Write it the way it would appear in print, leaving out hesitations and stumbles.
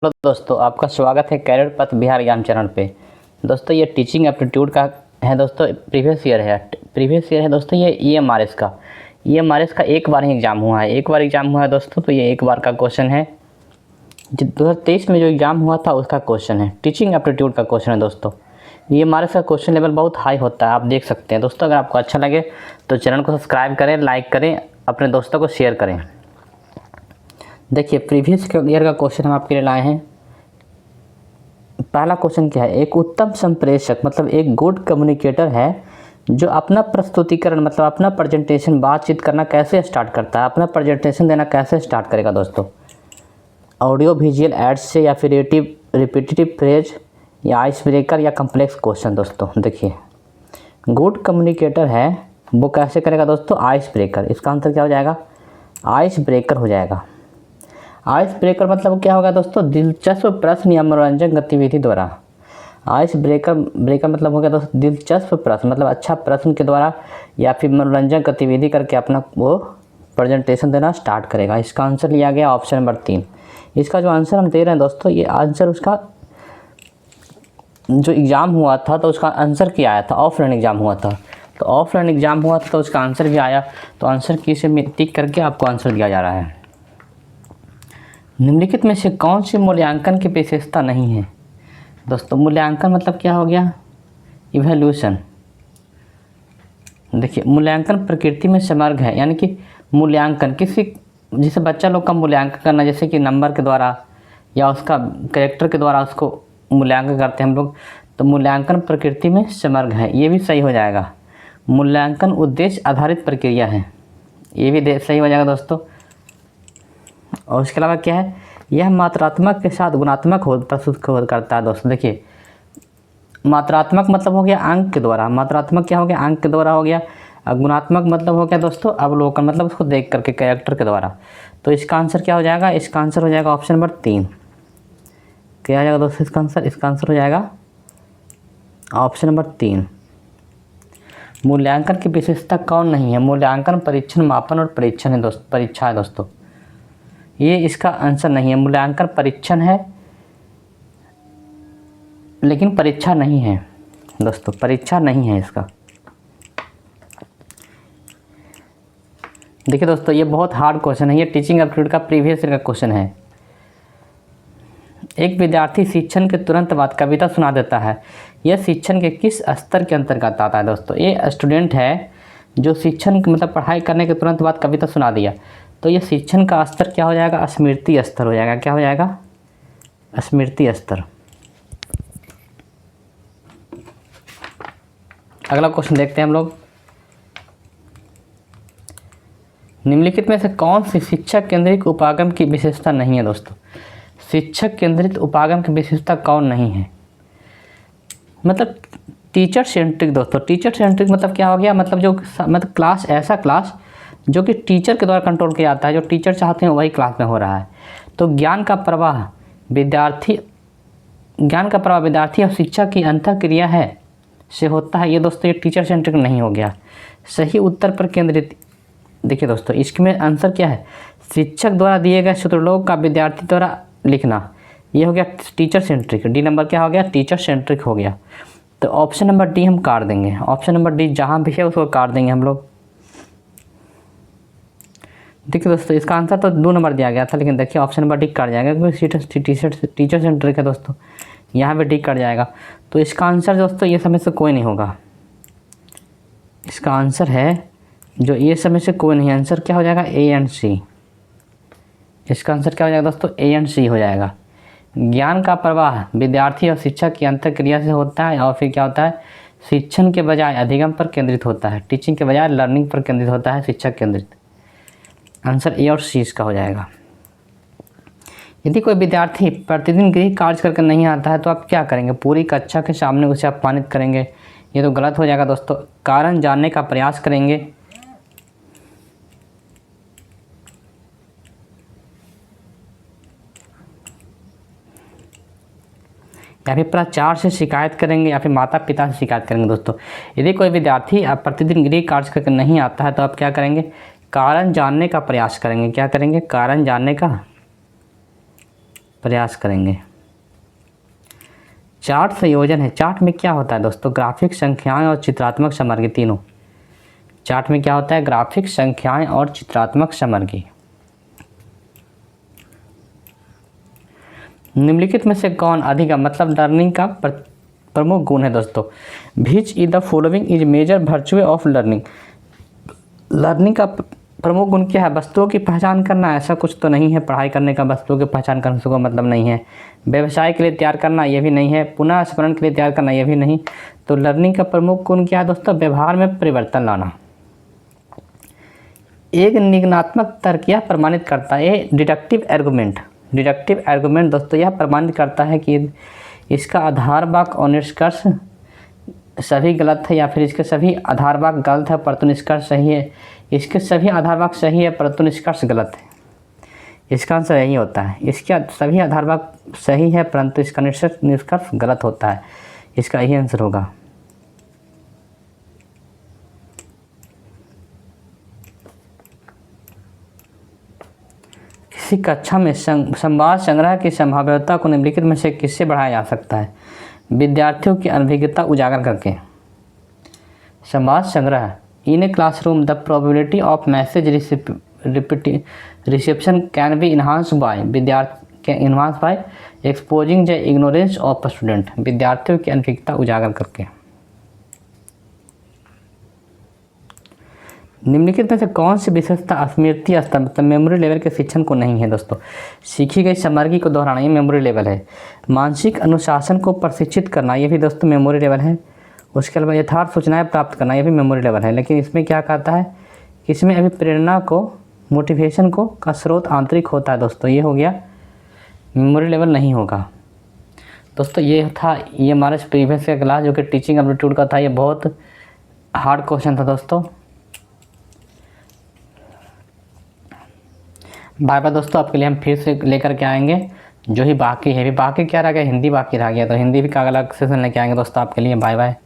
Hello दोस्तों, आपका स्वागत है कैरियर पथ बिहार एग्जाम चैनल पे। दोस्तों ये टीचिंग एप्टीट्यूड का है। दोस्तों प्रीवियस ईयर है दोस्तों। ये ईएमआरएस का एक बार ही एग्ज़ाम हुआ है दोस्तों। तो ये एक बार का क्वेश्चन है। 2023 में जो एग्ज़ाम हुआ था उसका क्वेश्चन है, टीचिंग एप्टीट्यूड का क्वेश्चन है दोस्तों। ईएमआरएस का क्वेश्चन लेवल बहुत हाई होता है, आप देख सकते हैं दोस्तों। अगर आपको अच्छा लगे तो चैनल को सब्सक्राइब करें, लाइक करें, अपने दोस्तों को शेयर करें। देखिए प्रीवियस ईयर का क्वेश्चन हम आपके लिए लाए हैं। पहला क्वेश्चन क्या है, एक उत्तम संप्रेषक मतलब एक गुड कम्युनिकेटर है जो अपना प्रस्तुतिकरण मतलब अपना प्रेजेंटेशन बातचीत करना कैसे स्टार्ट करता है, अपना प्रेजेंटेशन देना कैसे स्टार्ट करेगा दोस्तों। ऑडियो विजुअल एड्स से या फिर रिपीटेटिव फ्रेज या आइस ब्रेकर या कम्प्लेक्स क्वेश्चन। दोस्तों देखिए गुड कम्युनिकेटर है वो कैसे करेगा दोस्तों, आइस ब्रेकर। इसका आंसर क्या हो जाएगा, आइस ब्रेकर हो जाएगा। आइस ब्रेकर मतलब क्या होगा दोस्तों, दिलचस्प प्रश्न या मनोरंजक गतिविधि द्वारा। आइस ब्रेकर मतलब हो गया दोस्तों दिलचस्प प्रश्न मतलब अच्छा प्रश्न के द्वारा या फिर मनोरंजक गतिविधि करके अपना वो प्रेजेंटेशन देना स्टार्ट करेगा। इसका आंसर लिया गया ऑप्शन नंबर 3। इसका जो आंसर हम दे रहे हैं दोस्तों, ये आंसर उसका जो एग्ज़ाम हुआ था तो उसका आंसर क्या आया था, ऑफलाइन एग्ज़ाम हुआ था। तो ऑफलाइन एग्ज़ाम हुआ था तो उसका आंसर भी आया। तो आंसर की से टिक करके आपको आंसर दिया जा रहा है। निम्नलिखित में से कौन सी मूल्यांकन की विशेषता नहीं है दोस्तों। मूल्यांकन मतलब क्या हो गया, इवैल्यूएशन। देखिए मूल्यांकन प्रकृति में समग्र है, यानी कि मूल्यांकन किसी जैसे बच्चा लोग का मूल्यांकन करना, जैसे कि नंबर के द्वारा या उसका कैरेक्टर के द्वारा उसको मूल्यांकन करते हैं हम लोग। तो मूल्यांकन प्रकृति में समग्र है, ये भी सही हो जाएगा। मूल्यांकन उद्देश्य आधारित प्रक्रिया है, ये भी सही हो जाएगा दोस्तों। और उसके अलावा क्या है, यह मात्रात्मक के साथ गुणात्मक प्रस्तुत करता है दोस्तों। देखिए मात्रात्मक मतलब हो गया अंक के द्वारा, मात्रात्मक क्या हो गया, अंक के द्वारा हो गया। और गुणात्मक मतलब हो गया दोस्तों अवलोकन मतलब उसको देख करके कैरेक्टर के द्वारा। तो इसका आंसर क्या हो जाएगा, इसका आंसर हो जाएगा ऑप्शन नंबर 3। क्या हो जाएगा दोस्तों इसका आंसर, इसका आंसर हो जाएगा ऑप्शन नंबर 3। मूल्यांकन की विशेषता कौन नहीं है, मूल्यांकन परीक्षण मापन और परीक्षण है दोस्तों, परीक्षा है दोस्तों। ये इसका आंसर नहीं है। मूल्यांकन परीक्षण है लेकिन परीक्षा नहीं है दोस्तों, परीक्षा नहीं है इसका। देखिए दोस्तों ये बहुत हार्ड क्वेश्चन है, ये टीचिंग एप्टीट्यूड का प्रीवियस ईयर का क्वेश्चन है। एक विद्यार्थी शिक्षण के तुरंत बाद कविता सुना देता है, यह शिक्षण के किस स्तर के अंतर्गत आता है दोस्तों। ये स्टूडेंट है जो शिक्षण मतलब पढ़ाई करने के तुरंत बाद कविता सुना दिया, तो ये शिक्षण का स्तर क्या हो जाएगा, स्मृति स्तर हो जाएगा। क्या हो जाएगा, स्मृति स्तर। अगला क्वेश्चन देखते हैं हम लोग। निम्नलिखित में से कौन सी शिक्षक केंद्रित उपागम की विशेषता नहीं है दोस्तों। शिक्षक केंद्रित उपागम की विशेषता कौन नहीं है, मतलब टीचर सेंट्रिक दोस्तों। टीचर सेंट्रिक मतलब क्या हो गया, मतलब जो मतलब क्लास ऐसा क्लास जो कि टीचर के द्वारा कंट्रोल किया जाता है, जो टीचर चाहते हैं वही क्लास में हो रहा है। तो ज्ञान का प्रवाह विद्यार्थी और शिक्षा की अंतःक्रिया है से होता है, ये दोस्तों ये टीचर सेंट्रिक नहीं हो गया। सही उत्तर पर केंद्रित। देखिए दोस्तों इसमें आंसर क्या है, शिक्षक द्वारा दिए गए सूत्रलोक का विद्यार्थी द्वारा लिखना, ये हो गया टीचर सेंट्रिक। डी नंबर क्या हो गया, टीचर सेंट्रिक हो गया। तो ऑप्शन नंबर डी हम काट देंगे, ऑप्शन नंबर डी जहाँ भी है उसको काट देंगे हम लोग। देखिए दोस्तों इसका आंसर तो 2 नंबर दिया गया था, लेकिन देखिए ऑप्शन नंबर डी कट जाएगा क्योंकि टीचर सेंट्रिक है दोस्तों, यहाँ पे डी कट जाएगा। तो इसका आंसर दोस्तों ये समय से कोई नहीं होगा। इसका आंसर है जो ये समय से कोई नहीं, आंसर क्या हो जाएगा, ए एंड सी। इसका आंसर क्या हो जाएगा दोस्तों, ए एंड सी हो जाएगा। ज्ञान का प्रवाह विद्यार्थी और शिक्षक की अंतःक्रिया से होता है, और फिर क्या होता है, शिक्षण के बजाय अधिगम पर केंद्रित होता है, टीचिंग के बजाय लर्निंग पर केंद्रित होता है, शिक्षक केंद्रित। आंसर ए और सी इसका हो जाएगा। यदि कोई विद्यार्थी प्रतिदिन गृह कार्य करके नहीं आता है तो आप क्या करेंगे, पूरी कक्षा के सामने उसे अपमानित करेंगे, ये तो गलत हो जाएगा दोस्तों। कारण जानने का प्रयास करेंगे, या फिर प्राचार्य से शिकायत करेंगे, या फिर माता पिता से शिकायत करेंगे दोस्तों। यदि कोई विद्यार्थी आप प्रतिदिन गृह कार्य करके नहीं आता है तो आप क्या करेंगे, कारण जानने का प्रयास करेंगे। क्या करेंगे, कारण जानने का प्रयास करेंगे। चार्ट संयोजन है। चार्ट में क्या होता है दोस्तों? ग्राफिक संख्याएं और चित्रात्मक समर्गी तीनों। चार्ट में क्या होता है? ग्राफिक संख्याएं और चित्रात्मक समर्गी। निम्नलिखित में से कौन अधिक मतलब लर्निंग का प्रमुख गुण है दोस्तों? Which is the following is major virtue of learning. Learning का प्रमुख गुण क्या है? वस्तुओं की पहचान करना। ऐसा कुछ तो नहीं है पढ़ाई करने का वस्तुओं की पहचान करने का मतलब नहीं है। व्यवसाय के लिए तैयार करना, ये भी नहीं है। पुनः स्मरण के लिए तैयार करना, ये भी नहीं। तो लर्निंग का प्रमुख गुण क्या है दोस्तों? व्यवहार में परिवर्तन लाना। एक निगमनात्मक तर्क यह प्रमाणित करता है, डिडक्टिव आर्गुमेंट। डिडक्टिव आर्गुमेंट दोस्तों यह प्रमाणित करता है कि इसका आधार वाक्य और निष्कर्ष सभी गलत है, या फिर इसके सभी आधार वाक्य गलत है परंतु निष्कर्ष सही है। इसके सभी आधार वाक्य सही है परंतु निष्कर्ष गलत है। इसका आंसर यही होता है। इसके सभी आधार वाक्य सही है परंतु इसका निष्कर्ष गलत होता है। इसका यही आंसर होगा। किसी कक्षा में संवाद संग्रह की संभाव्यता को निम्नलिखित में से किससे बढ़ाया जा सकता है? विद्यार्थियों की अनभिज्ञता उजागर करके। संवाद संग्रह। In a classroom the probability of message reception can be enhance by exposing the ignorance of student. विद्यार्थियों की अनभिज्ञता उजागर करके। निम्नलिखित में से कौन सी विशेषता स्मृति स्तर मतलब मेमोरी लेवल के शिक्षण को नहीं है दोस्तों? सीखी गई सामग्री को दोहराना, ये मेमोरी लेवल है। मानसिक अनुशासन को प्रशिक्षित करना, ये भी दोस्तों मेमोरी लेवल है। उसके अलावा यथार्थ सूचनाएं प्राप्त करना, ये भी मेमोरी लेवल है। लेकिन इसमें क्या कहता है? इसमें अभी प्रेरणा को, मोटिवेशन को का स्रोत आंतरिक होता है दोस्तों। ये हो गया मेमोरी लेवल नहीं होगा दोस्तों। ये था ये हमारा प्रीवियस का क्लास जो कि टीचिंग एप्टीट्यूड का था। ये बहुत हार्ड क्वेश्चन था दोस्तों। बार बार दोस्तों आपके लिए हम फिर से लेकर के आएंगे जो ही बाकी है। भी बाकी क्या रह गया? हिंदी बाकी रह गया, तो हिंदी भी का अलग सेशन लेके आएंगे दोस्तों आपके लिए। Bye bye.